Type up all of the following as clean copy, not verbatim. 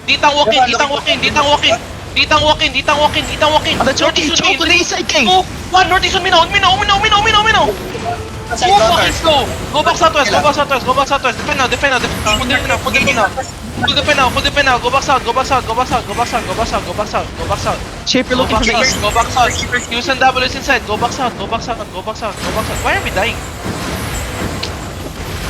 Ditang walk in, ditang walk in, ditang walk in. Ditang walk in, ditang walk in, ditang walk in. Northeast on me, 3, 2, 1, northeast on me now, Go fucking slow! Go back southwest, go back southwest, go back southwest. Defend now, defend now, full defend now, full defend now. Full defend now, full defend now. Go back south, go back south, go back south, go back south, go back south, go back south, go back south. Shaper Go looking back for the south, east. go back south. Use and double is inside. Go back south, go back south, go back south, go back south. Why are we dying?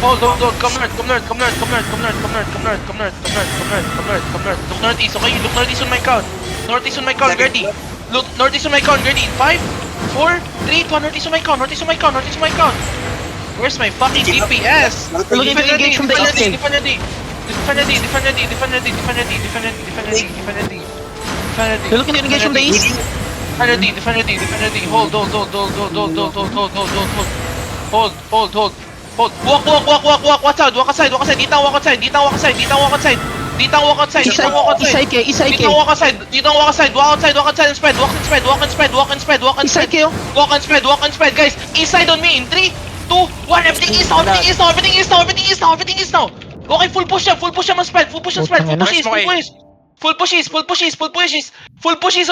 Hold, come north, come north, come north, come north, come north, come north, come north, come north, come north, come north, come north, come north. Look northeast, okay? Look northeast on my count. Northeast on my count, ready. Look northeast on my count, ready. 5, 4, 3, 2, northeast on my count, northeast on my count, northeast on my count. Where's my fucking DPS? We're looking to engage from the east gate. Defend ready, defend ready, defend ready, defend ready, defend ready, defend ready, defend ready, defend ready, defend ready. They're looking to engage from the east. Defend ready, defend ready, defend ready. Hold. Walk outside. Ditang walk outside. East side K. Walk outside and spread. Walk and East side spread. K. Walk and spread, guys. East side on me in 3, 2, 1. Everything is now. Okay, full push and spread. Full push on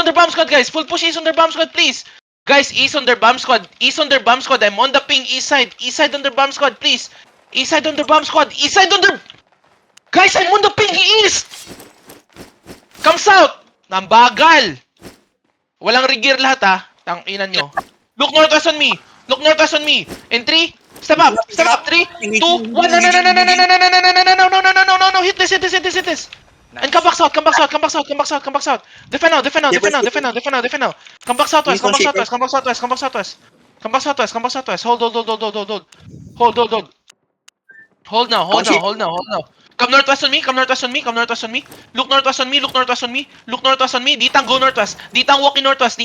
the bomb squad, guys. Full push on the bomb squad, please. Guys, east on their bomb squad. I'm on the ping east side. East side on their bomb squad, please. East side on their bomb squad. Guys, I'm on the ping east. Come south. Nambagal. Walang rigir lahat ha. Tanginan nyo. Look northwest on me. In 3, step up. 3, 2, 1. No. Hit this. And come back south. Defend now. Come back southwest. Hold now. Come northwest on me. Look northwest on me. Ditang go northwest. Ditang walk in northwest.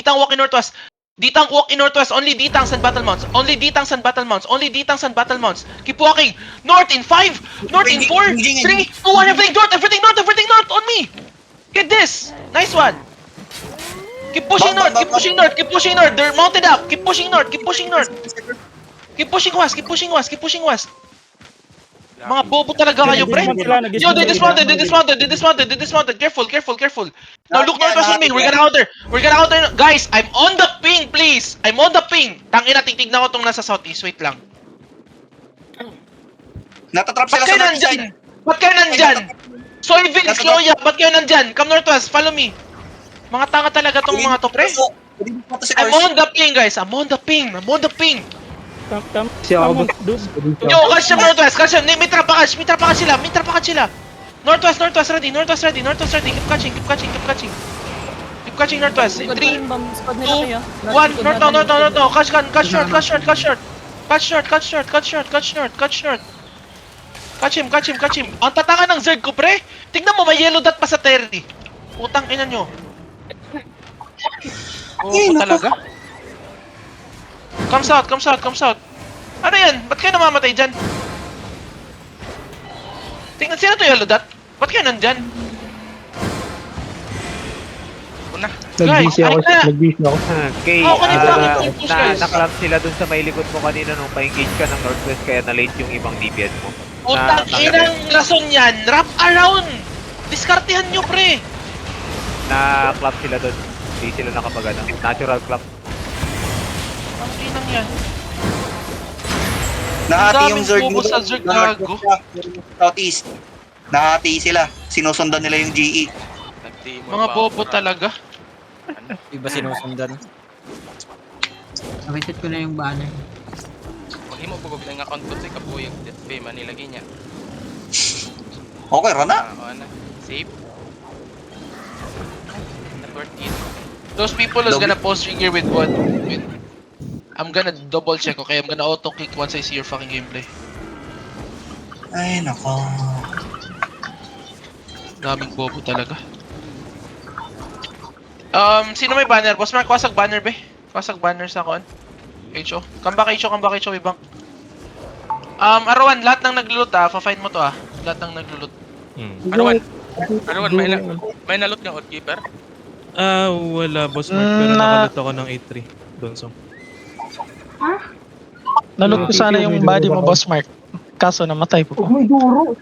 Only Ditangs and battle mounts. Keep walking. North in 5. North in 4. 3, 2, 1. Everything north on me. Get this. Nice one. Keep pushing north. They're mounted up. Keep pushing north. Keep pushing west. Mga bobo talaga kayo, pre. Yo, they dismounted. Careful. Now look northwest on me. We're gonna counter. Guys, I'm on the ping, please. Tangina, titignan ko tong nasa southeast. Wait lang. Natatrap Ba't sila kayo sa north side. nandyan? Ba't kayo nandyan? Soyvin, Sloya, ba't kayo nandyan? Come northwest, follow me. Mga tanga talaga tong mga to, pre. I'm on the ping, guys. I'm on the ping. Yo, catch them northwest. May trap pa sila. Northwest ready. Keep catching. Keep catching northwest. In 3, 2, 1. North. Catch short. Catch him. Ang tatanga ng Zerg ko, pre. Tignan mo, may yellow dot pa sa Terry. Putang ina nyo. Oo, talaga. Come south. Ano yan? Ba't kayo namamatay dyan? Tingnan, sino to yellow dot? Ba't kayo nandyan? Una. Guys, Nag-busy ako. Okay, kanina lang push, guys. nakalap sila dun sa may likod mo kanina nung pa-engage ka ng northwest kaya na-late yung ibang DPS mo. Putang inang rason yan. Wrap around. Diskartehan nyo, pre. Na-clap sila dun. Hindi sila nakapagana. Natural clap. Ang inang yan. Nahati yung Zerg bobo sa Zerg, gago. Southeast. Nahati sila. Sinusundan nila yung GE. Mga bobo talaga. Iba sinusundan. Nakitit ko na yung banner. Maghimo po ko bilang account ko sa kapuyag Death Bay manilagay niya. Okay, Rana. Ano? Save. Network it. Those people who's gonna post trigger with what? I'm gonna double check, okay? I'm gonna auto kick once I see your fucking gameplay. Ay, nako. Daming bobo talaga. Sino may banner? Boss Mark, wasag banner be. Wasag banner sa kon. HO. Come back HO, Ibang. Arawan, lahat ng naglulut fa-find mo to lahat ng naglulut. Arawan, may nalot ng Outkeeper? Wala, Boss Mark. Pero nakalot ako ng 8-3. Donsong. Nalot ko sana yung body mo, Boss Mark. Kaso namatay po. May duro.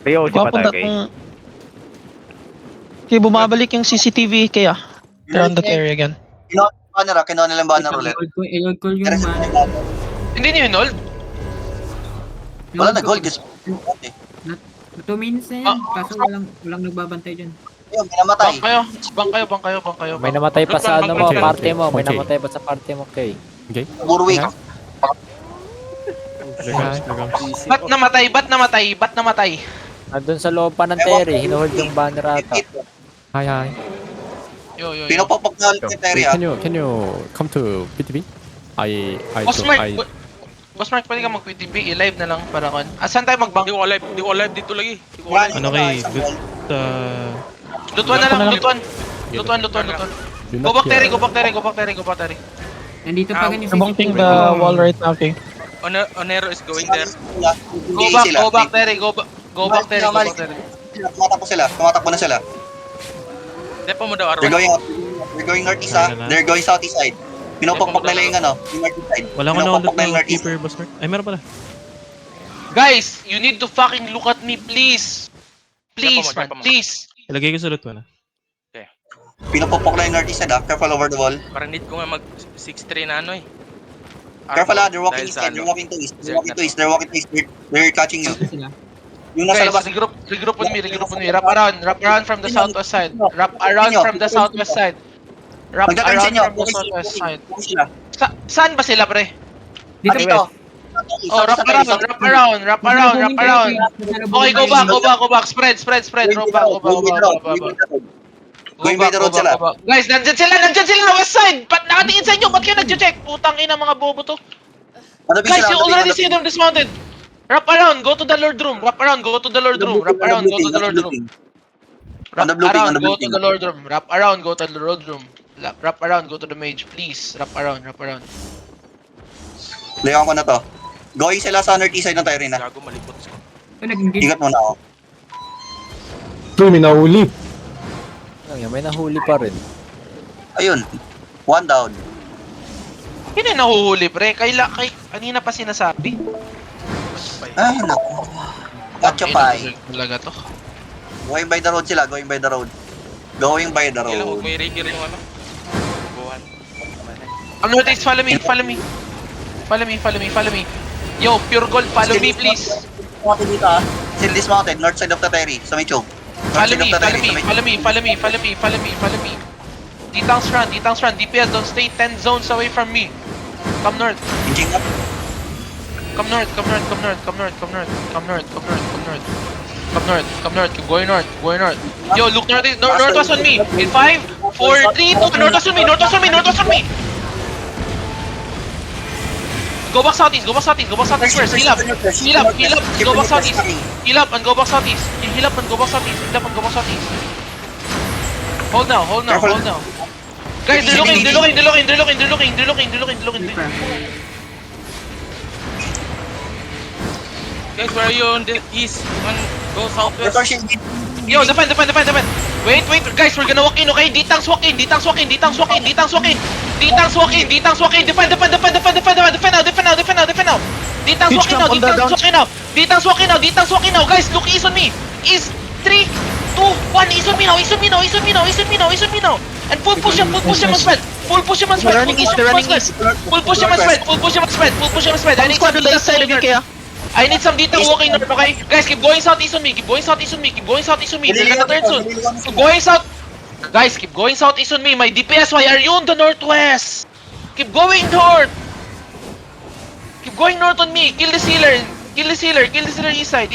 Rio, si Papunta Patay. kung... Okay, bumabalik yung CCTV kaya. Around that area again. Kinuha nilang banner ulit. I-hold ko yung Pero- banner. Hindi niyo yun, hold? Wala na gold kasi. 2 minutes na yan, kaso walang nagbabantay dyan. Ayun, pinamatay. Bang kayo. May namatay pa sa ano mo, Okay, party mo. May okay. namatay pa sa party mo, Kay. Burwick. Ba't namatay? Nandun sa loob pa ng Terry, hinuhold yung banner ata. Hi. Yo. Pinapapag na ulit yung area. Can you come to PTV? Boss Mark, pwede ka mag-QTB, i-live na lang para kon. Saan tayo mag-bank? Di ko alive dito lagi. Di ko alive. Ano kay Lutuan na lang, lutuan. Go back Terry. Nandito pa ganyan Rebunking the wall right now, okay? Onero is going there. Go back Terry. Tumatakbo na sila. Depo mo daw, They're Arwan. going northeast ha. They're going southeast side. Pinapakpak nila yung yung northeast side. Wala ko na Pinapakpak ulit nila yung ng northeast. keeper, boss Mark. Ay, meron pala. Guys, you need to fucking look at me, please. Please, man, Diyan pa mo. please. Ilagay ko sa loot mo na. Pinapakpak na yung northeast side ha. Careful over the wall. Parang need ko nga mag 6-3 na ano eh. Careful ha. They're walking Dahil east. sa They're ano. walking to east. They're walking to east. They're catching you. sila. Yung nasa Guys, labas. regroup with me. Wrap around from the southwest side. Wrap around from the southwest side. Magta-turn sa inyo. Focus sila. Saan ba sila, pre? Dito Dito. Oh, wrap around. Okay, go back. Spread. Go back. Going by the road sila. Guys, nandyan sila, west side! Ba't nakatingin sa inyo? Ba't kayo nag-check? Putang ina mga bobo to. Guys, you already see them dismounted. Wrap around, go to the Lord room. Wrap around, go to the Lord room. Wrap around, go to the Lord room. Wrap around, go to the Lord room. Wrap around, go to the Lord room. Wrap around, go to the mage. Please, wrap around. Layan ko na to. Going sila sa northeast side ng Tyrene na. Gago malipot ko. Nag-engage. Ingat muna ako. May nahuli pa rin. Ayun. One down. Hindi nahuhuli, pre. Kanina pa sinasabi. Ay, naku. Kachapay. Talaga to. Going by the road sila. Going by the road. Kailan huwag may rigger yung ano. Buwan. Ang notice, follow me. Yo, pure gold, follow me, please. Dismounted dito ah. Still dismounted. North side of the Terry. Sa may choke. Follow me. Detang's run. DPS, don't stay 10 zones away from me. Come north. Inching up. Come north. Keep going north. Yo, look northwest on me. In 5, 4, 3, 2, northwest on me. Go back southeast first. Heal up. Go back southeast. Heal up and go back southeast. Hold now. Guys, they're looking. Guys, where are you on the east? Go southwest. Yo, defend. Wait, guys, we're gonna walk in, okay? Detang's walk in. Defend now. Detang's walking now. Guys, look east on me. East, 3, 2, 1. East on me now. And full push him and spread. Full push him and spread. I need some Squad on the east side again, kaya. I need some Detang walking north, okay? Guys, keep going southeast on me. They're gonna turn soon. Keep going south. Guys, keep going southeast on me. My DPS, why are you on the northwest? Keep going north on me. Kill the sealer east side.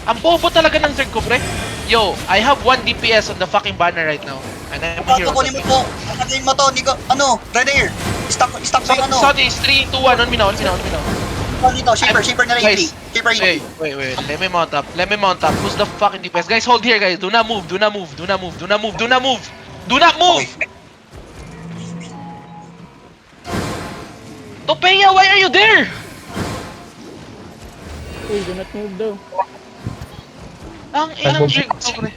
Ang bobo talaga ng Zerg ko, pre. Yo, I have 1 DPS on the fucking banner right now. And I'm here. Kunin mo to. Kunin mo to. Right there. Stop sa Southeast, 3, 2, 1. On me now. Dito, shaper na rin. Guys, wait. Let me mount up. Who's the fucking DPS? Guys, hold here, guys. Do not move. Topeya, why are you there? Do not move daw. Ang inang Zerg to, pre.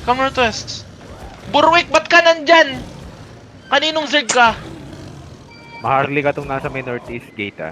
Come northwest. Burwick, ba't ka nandyan? Kaninong Zerg ka? Maharli ka tong nasa may northeast gate ah.